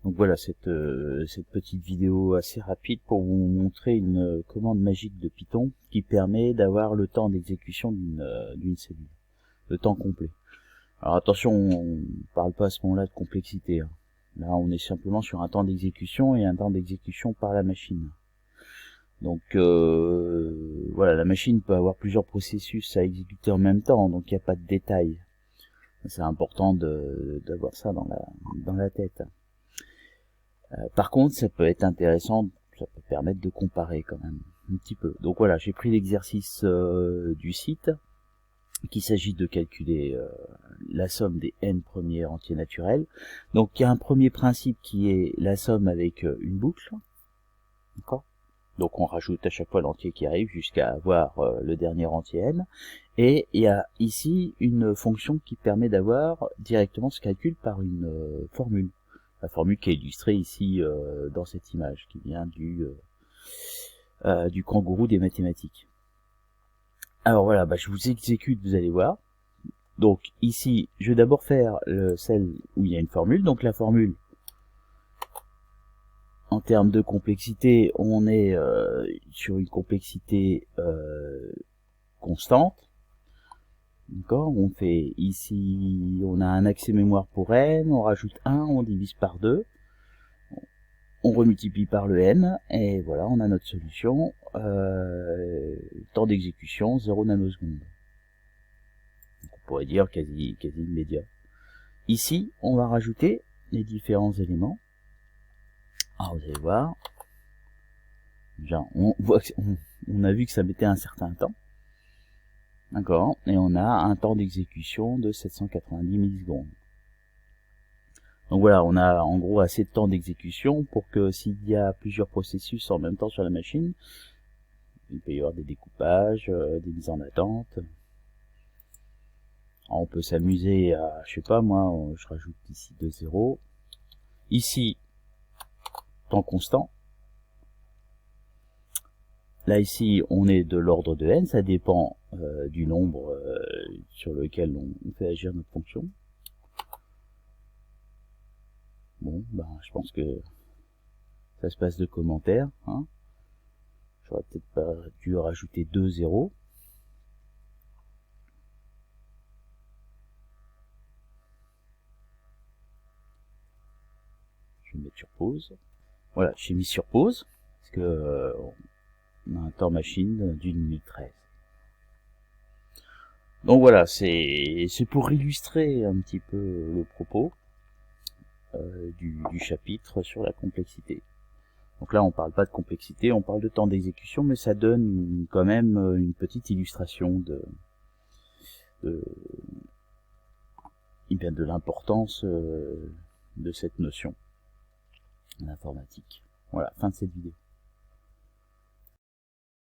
Donc voilà, cette petite vidéo assez rapide pour vous montrer une commande magique de Python qui permet d'avoir le temps d'exécution d'une cellule, le temps complet. Alors attention, on parle pas à ce moment-là de complexité, hein. Là, on est simplement sur un temps d'exécution et un temps d'exécution par la machine. Donc voilà, la machine peut avoir plusieurs processus à exécuter en même temps, donc il n'y a pas de détails. C'est important d'avoir ça dans la tête. Par contre, ça peut être intéressant, ça peut permettre de comparer quand même un petit peu. Donc voilà, j'ai pris l'exercice du site, qu'il s'agit de calculer la somme des n premiers entiers naturels. Donc il y a un premier principe qui est la somme avec une boucle, d'accord ? Donc on rajoute à chaque fois l'entier qui arrive jusqu'à avoir le dernier entier n. Et il y a ici une fonction qui permet d'avoir directement ce calcul par une formule. La formule qui est illustrée ici dans cette image, qui vient du kangourou des mathématiques. Alors voilà, je vous exécute, vous allez voir. Donc ici, je vais d'abord faire celle où il y a une formule. Donc la formule, en termes de complexité, on est sur une complexité constante. D'accord, on fait ici, on a un accès mémoire pour n, on rajoute 1, on divise par 2, on remultiplie par le n, et voilà, on a notre solution. Temps d'exécution, 0 nanosecondes. On pourrait dire quasi immédiat. Ici, on va rajouter les différents éléments. Alors vous allez voir, déjà, on a vu que ça mettait un certain temps. D'accord, et on a un temps d'exécution de 790 millisecondes. Donc voilà, on a en gros assez de temps d'exécution pour que s'il y a plusieurs processus en même temps sur la machine, il peut y avoir des découpages, des mises en attente. Alors on peut s'amuser à, je sais pas moi, je rajoute ici 2 zéros. Ici, temps constant. Là ici, on est de l'ordre de n, ça dépend du nombre sur lequel on fait agir notre fonction. Bon, je pense que ça se passe de commentaires, hein. J'aurais peut-être pas dû rajouter 2 zéros. Je vais mettre sur pause. Voilà, j'ai mis sur pause, parce que on a un temps machine d'1 minute 13. Donc voilà, c'est pour illustrer un petit peu le propos du chapitre sur la complexité. Donc là, on parle pas de complexité, on parle de temps d'exécution, mais ça donne quand même une petite illustration de l'importance de cette notion en informatique. Voilà, fin de cette vidéo.